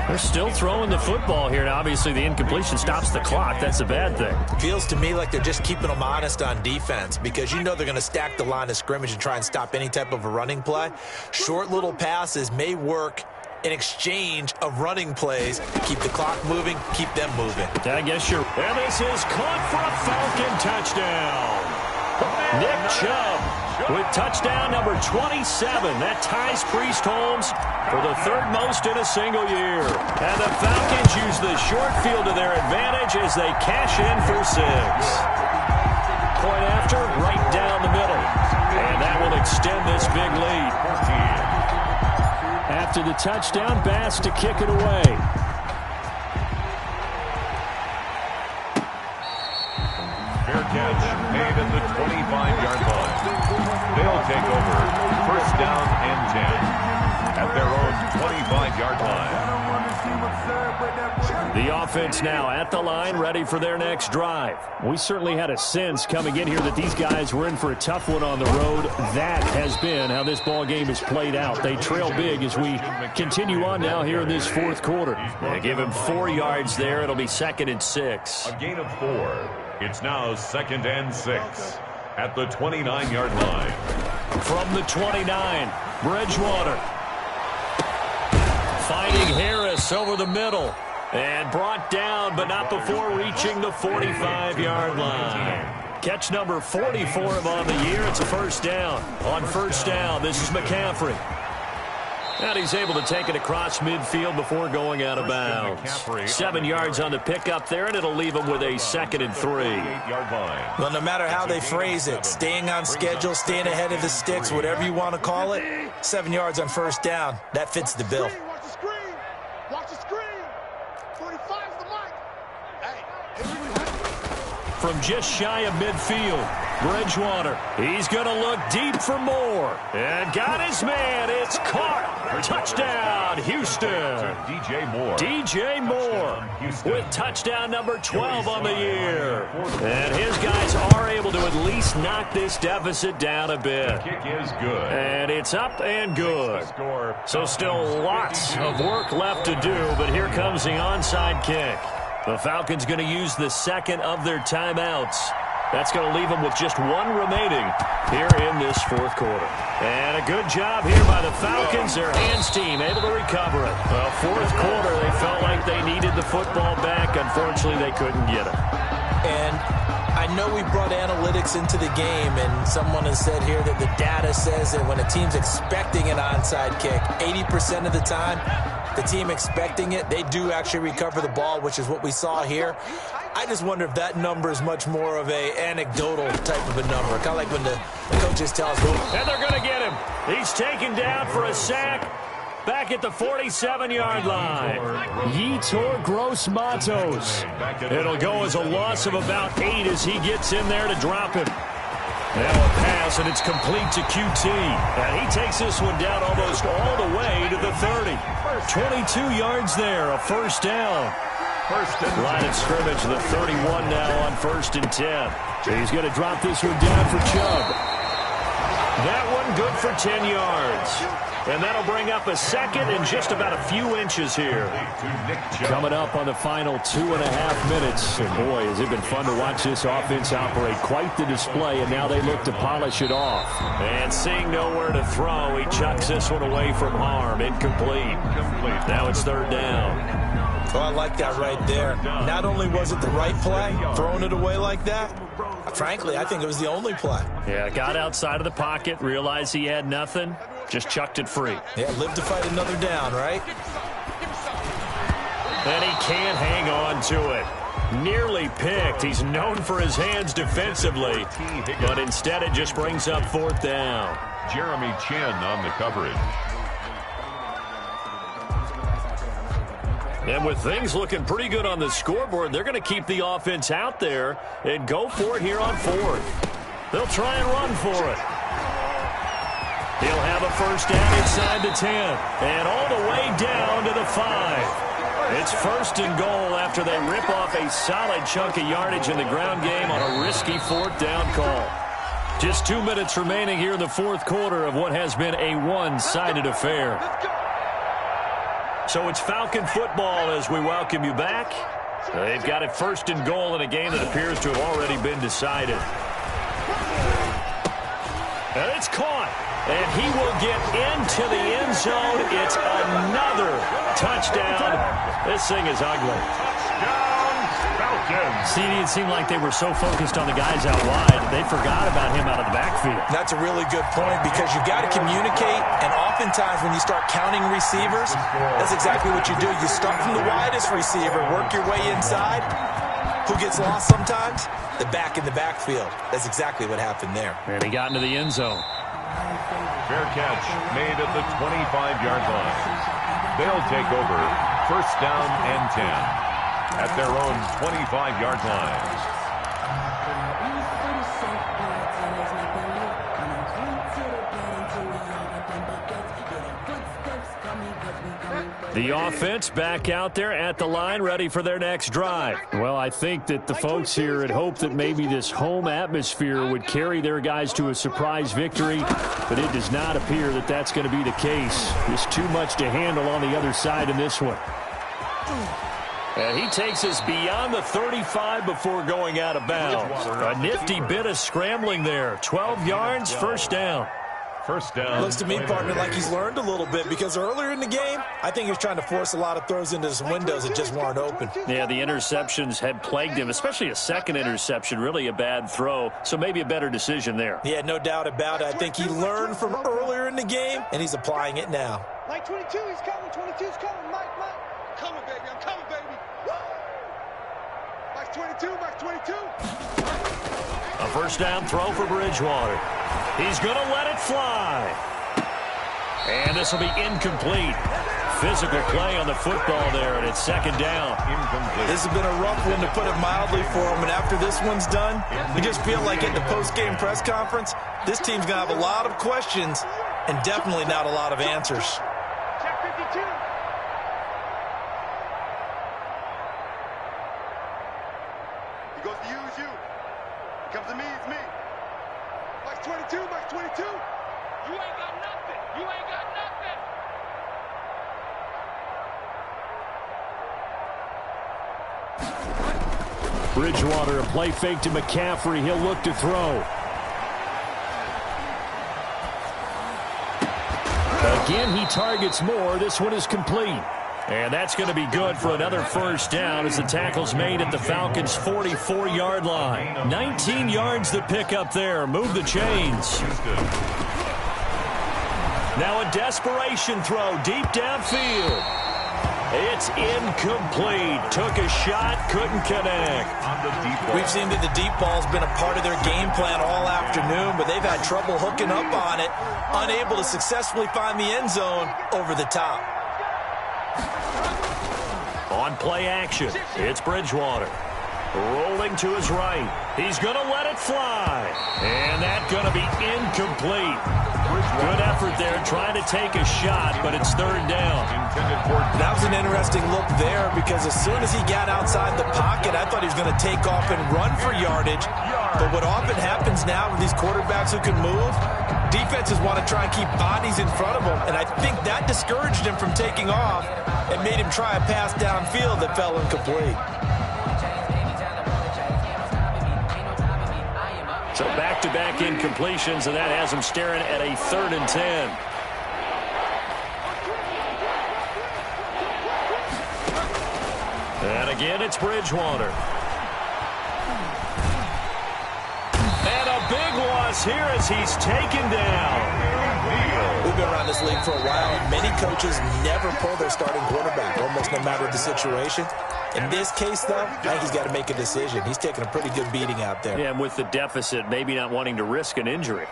Speaker 1: They're still throwing the football here. Now, obviously, the incompletion stops the clock. That's a bad thing.
Speaker 3: Feels to me like they're just keeping them honest on defense because you know they're going to stack the line of scrimmage and try and stop any type of a running play. Short little passes may work in exchange of running plays. Keep the clock moving, keep them moving.
Speaker 1: I guess you're... And this is caught for a Falcon touchdown. Nick Chubb with touchdown number 27. That ties Priest Holmes for the 3rd most in a single year. And the Falcons use the short field to their advantage as they cash in for 6. Point after, right down the middle. And that will extend this big lead. After the touchdown, Bass to kick it away.
Speaker 2: Fair catch made at the 25-yard line. They'll take over 1st down and 10 at their own 25-yard line.
Speaker 1: The offense now at the line, ready for their next drive. We certainly had a sense coming in here that these guys were in for a tough one on the road. That has been how this ball game has played out. They trail big as we continue on now here in this 4th quarter. They give him 4 yards there. It'll be 2nd and 6.
Speaker 2: A gain of 4. It's now 2nd and 6 at the 29-yard line.
Speaker 1: From the 29, Bridgewater. Finding Harris over the middle. And brought down, but not before reaching the 45-yard line. Catch number 40 for him on the year. It's a 1st down. On 1st down, this is McCaffrey. And he's able to take it across midfield before going out of bounds. 7 yards on the pickup there, and it'll leave him with a 2nd and 3.
Speaker 3: Well, no matter how they phrase it, staying on schedule, staying ahead of the sticks, whatever you want to call it, 7 yards on 1st down, that fits the bill.
Speaker 4: Watch the screen. Watch the screen. 45's the mic. Hey.
Speaker 1: From just shy of midfield, Bridgewater. He's going to look deep for more. And got his man. It's caught. Touchdown, Houston. DJ Moore with touchdown number 12 on the year. And his guys are able to at least knock this deficit down a bit.
Speaker 2: Kick is good.
Speaker 1: And it's up and good. So still lots of work left to do, but here comes the onside kick. The Falcons going to use the 2nd of their timeouts. That's going to leave them with just 1 remaining here in this 4th quarter. And a good job here by the Falcons. Their hands team able to recover it. Well, 4th quarter, they felt like they needed the football back. Unfortunately, they couldn't get it.
Speaker 3: And I know we brought analytics into the game, and someone has said here that the data says that when a team's expecting an onside kick, 80% of the time, the team expecting it, they do actually recover the ball, which is what we saw here. I just wonder if that number is much more of a anecdotal type of a number, kind of like when the coaches tell us.
Speaker 1: And they're going to get him. He's taken down for a sack back at the 47-yard line. Yetur Gross-Matos. It'll go as a loss of about 8 as he gets in there to drop him. Now a pass pass, and it's complete to QT. And he takes this one down almost all the way to the 30. 22 yards there, a first down. Line of scrimmage, the 31 now on 1st and 10. He's going to drop this one down for Chubb. That one good for 10 yards. And that'll bring up a second and just about a few inches here. Coming up on the final 2.5 minutes. And boy, has it been fun to watch this offense operate. Quite the display, and now they look to polish it off. And seeing nowhere to throw, he chucks this one away from harm. Incomplete. Now it's 3rd down.
Speaker 3: Oh, I like that right there. Not only was it the right play, throwing it away like that, frankly, I think it was the only play.
Speaker 1: Yeah, got outside of the pocket, realized he had nothing, just chucked it free.
Speaker 3: Yeah, live to fight another down, right?
Speaker 1: And he can't hang on to it. Nearly picked. He's known for his hands defensively, but instead it just brings up 4th down.
Speaker 2: Jeremy Chin on the coverage.
Speaker 1: And with things looking pretty good on the scoreboard, they're going to keep the offense out there and go for it here on 4th. They'll try and run for it. He'll have a first down inside the 10 and all the way down to the 5. It's 1st and goal after they rip off a solid chunk of yardage in the ground game on a risky 4th down call. Just 2 minutes remaining here in the 4th quarter of what has been a one-sided affair. So it's Falcon football as we welcome you back. They've got it 1st and goal in a game that appears to have already been decided. And it's caught. And he will get into the end zone. It's another touchdown. This thing is ugly.
Speaker 2: Touchdown, Falcons.
Speaker 1: See, it seemed like they were so focused on the guys out wide, they forgot about him out of the backfield.
Speaker 3: That's a really good point because you got to communicate, and oftentimes when you start counting receivers, that's exactly what you do. You start from the widest receiver, work your way inside. Who gets lost sometimes? The back in the backfield. That's exactly what happened there.
Speaker 1: And he got into the end zone.
Speaker 2: Fair catch made at the 25-yard line. They'll take over 1st down and 10 at their own 25-yard line.
Speaker 1: The offense back out there at the line, ready for their next drive. Well, I think that the folks here had hoped that maybe this home atmosphere would carry their guys to a surprise victory, but it does not appear that that's going to be the case. Just too much to handle on the other side in this one. And he takes us beyond the 35 before going out of bounds. A nifty bit of scrambling there. 12 yards, 1st down.
Speaker 2: First down.
Speaker 3: Looks to me, partner, like he's learned a little bit because earlier in the game, I think he was trying to force a lot of throws into some windows that just weren't open.
Speaker 1: Yeah, the interceptions had plagued him, especially a second interception, really a bad throw, so maybe a better decision there.
Speaker 3: Yeah, no doubt about it. I think he learned from earlier in the game, and he's applying it now.
Speaker 4: Mike 22, he's coming. 22's coming. Mike. I'm coming, baby. I'm coming, baby. Woo! Mike 22, Mike 22.
Speaker 1: A first down throw for Bridgewater. He's going to let it fly. And this will be incomplete. Physical play on the football there, and it's 2nd down.
Speaker 2: Incomplete.
Speaker 3: This has been a rough one to put it mildly for him, and after this one's done, we just feel like at the post-game press conference, this team's going to have a lot of questions and definitely not a lot of answers.
Speaker 4: Check 52. He goes to use you. He comes to me, it's me. Mike 22, Mike 22. You ain't got nothing. You ain't got nothing.
Speaker 1: Bridgewater, a play fake to McCaffrey. He'll look to throw. Again, he targets more. This one is complete. And that's going to be good for another 1st down as the tackle's made at the Falcons' 44-yard line. 19 yards the pick up there. Move the chains. Now a desperation throw deep downfield. It's incomplete. Took a shot, couldn't connect.
Speaker 3: We've seen that the deep ball's been a part of their game plan all afternoon, but they've had trouble hooking up on it, unable to successfully find the end zone over the top.
Speaker 1: On play action, it's Bridgewater. Rolling to his right. He's going to let it fly. And that's going to be incomplete. Good effort there trying to take a shot, but it's third down.
Speaker 3: That was an interesting look there because as soon as he got outside the pocket, I thought he was going to take off and run for yardage. But what often happens now with these quarterbacks who can move, defenses want to try and keep bodies in front of them. And I think that discouraged him from taking off and made him try a pass downfield that fell incomplete.
Speaker 1: So back-to-back incompletions, and that has him staring at a 3rd and 10. And again, it's Bridgewater. And a big loss here as he's taken down.
Speaker 3: We've been around this league for a while, and many coaches never pull their starting quarterback, almost no matter the situation. In this case, though, I think he's got to make a decision. He's taking a pretty good beating out there.
Speaker 1: Yeah, and with the deficit, maybe not wanting to risk an injury.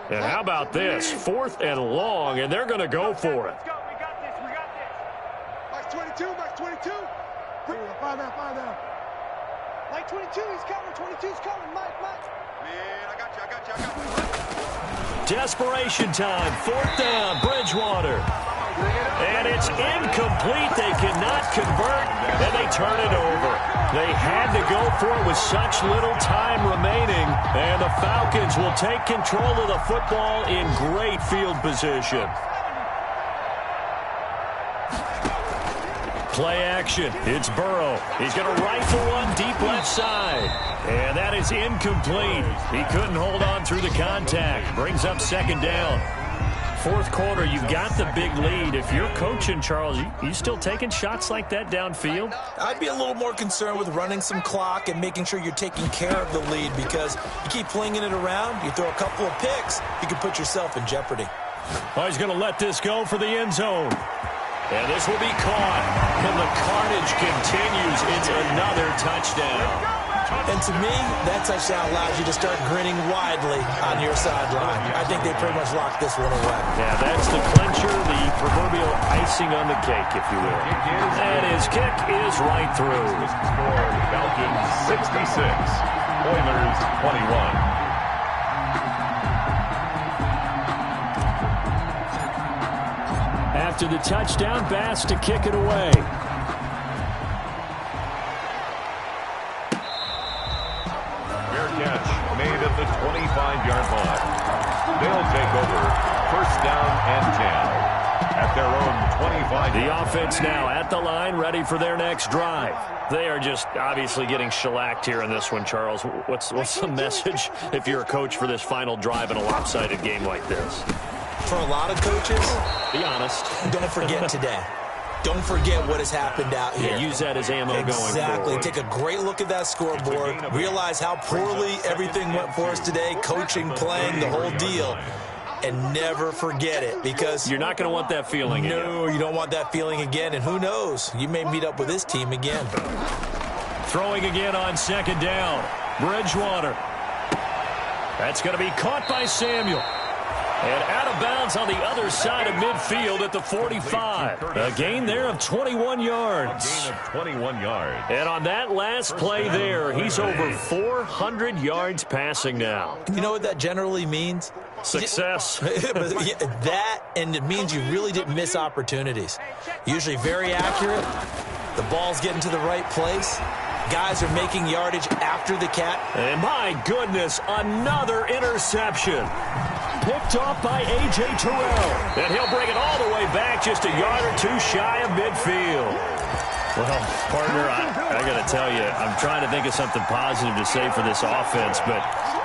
Speaker 1: And how about this? 4th and long, and they're going to go for it.
Speaker 4: Let's go. We got this. We got this. Mike's 22. Mike's 22. Find out. Mike 22, he's coming. 22's coming. Mike. Man, I got you.
Speaker 1: Desperation time. 4th down. Bridgewater. And it's incomplete. They cannot convert, and they turn it over. They had to go for it with such little time remaining, and the Falcons will take control of the football in great field position. Play action. It's Burrow. He's going to rifle one deep left side. And that is incomplete. He couldn't hold on through the contact. Brings up 2nd down. 4th quarter, you've got the big lead. If you're coaching, Charles, you still taking shots like that downfield?
Speaker 3: I'd be a little more concerned with running some clock and making sure you're taking care of the lead because you keep flinging it around, you throw a couple of picks, you can put yourself in jeopardy.
Speaker 1: Oh, he's going to let this go for the end zone. And this will be caught. And the carnage continues. It's another touchdown.
Speaker 3: And to me, that touchdown allows you to start grinning widely on your sideline. I think they pretty much locked this one away.
Speaker 1: Yeah, that's the clincher, the proverbial icing on the cake, if you will. And his kick is right through.
Speaker 2: Falcons 66, Oilers 21.
Speaker 1: After the touchdown, Bass to kick it away.
Speaker 2: Fair catch made at the 25-yard line. They'll take over 1st down and 10 at their own 25.
Speaker 1: The offense now at the line, ready for their next drive. They are just obviously getting shellacked here in this one, Charles. What's the message if you're a coach for this final drive in a lopsided game like this?
Speaker 3: For a lot of coaches,
Speaker 1: be honest.
Speaker 3: Don't forget today. Don't forget what has happened out here.
Speaker 1: Yeah, use that as ammo going forward.
Speaker 3: Exactly. Take a great look at that scoreboard. Realize how poorly everything went for us today. Coaching, playing, the whole deal. And never forget it because
Speaker 1: you're not going to want that feeling again.
Speaker 3: No, you don't want that feeling again. And who knows? You may meet up with this team again.
Speaker 1: Throwing again on 2nd down. Bridgewater. That's going to be caught by Samuel. And out of bounds on the other side of midfield at the 45. A gain there of 21 yards.
Speaker 2: A gain of 21 yards.
Speaker 1: And on that last play there, he's over 400 yards passing now.
Speaker 3: You know what that generally means?
Speaker 1: Success.
Speaker 3: That, and it means you really didn't miss opportunities. Usually very accurate. The ball's getting to the right place. Guys are making yardage after the catch.
Speaker 1: And my goodness, another interception. Picked off by A.J. Terrell. And he'll bring it all the way back just a yard or two shy of midfield. Well, partner, I got to tell you, I'm trying to think of something positive to say for this offense, but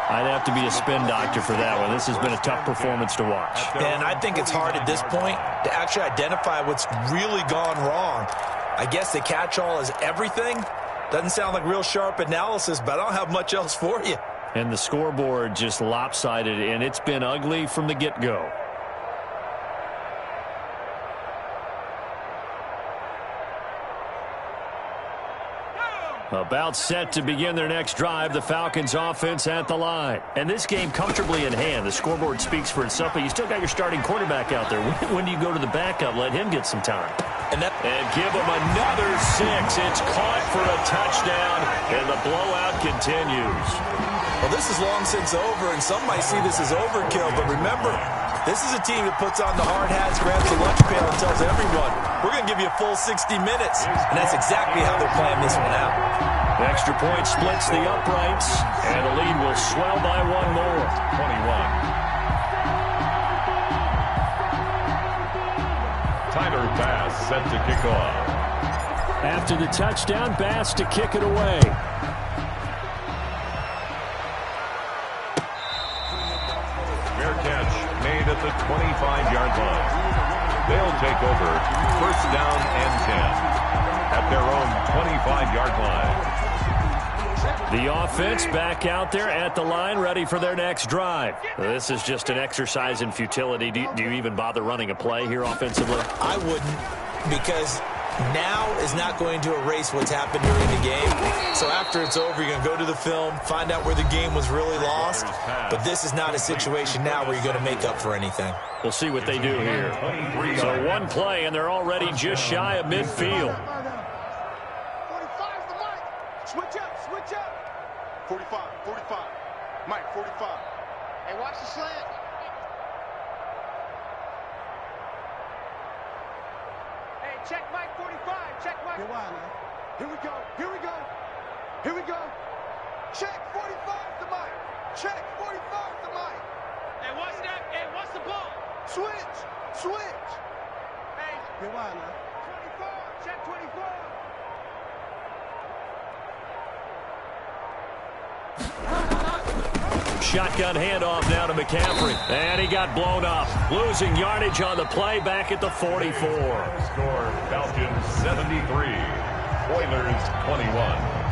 Speaker 1: I'd have to be a spin doctor for that one. This has been a tough performance to watch.
Speaker 3: And I think it's hard at this point to actually identify what's really gone wrong. I guess the catch-all is everything. Doesn't sound like real sharp analysis, but I don't have much else for you.
Speaker 1: And the scoreboard just lopsided, and it's been ugly from the get-go. About set to begin their next drive, the Falcons offense at the line. And this game comfortably in hand. The scoreboard speaks for itself, but you still got your starting quarterback out there. When do you go to the backup? Let him get some time. And give him another 6. It's caught for a touchdown, and the blowout continues.
Speaker 3: Well, this is long since over, and some might see this as overkill, but remember, this is a team that puts on the hard hats, grabs the lunch pail, and tells everyone, we're going to give you a full 60 minutes. And that's exactly how they're playing this one out.
Speaker 1: The extra point splits the uprights, and the lead will swell by 1 more.
Speaker 2: 21. Tyler Bass set to kick off.
Speaker 1: After the touchdown, Bass to kick it away.
Speaker 2: Fair catch made at the 25-yard line. They'll take over first down and 10 at their own 25-yard line.
Speaker 1: The offense back out there at the line, ready for their next drive. This is just an exercise in futility. Do you even bother running a play here offensively?
Speaker 3: I wouldn't, because now is not going to erase what's happened during the game. So after it's over, you're going to go to the film, find out where the game was really lost. But this is not a situation now where you're going to make up for anything.
Speaker 1: We'll see what they do here. So one play, and they're already just shy of midfield.
Speaker 4: 45's the mic. Switch up, switch up. 45, 45. Mike, 45. Hey, watch the slant. Hey, check Mike 45. Check Mike. Here we go. Here we go. Here we go. Check 45's the mic. Check 45's the mic. Hey, what's that? Hey, what's the ball? Switch. Switch. Hey. 24. Check 24.
Speaker 1: Shotgun handoff now to McCaffrey. And he got blown up. Losing yardage on the play back at the 44.
Speaker 2: Score Falcons 73. Oilers 21.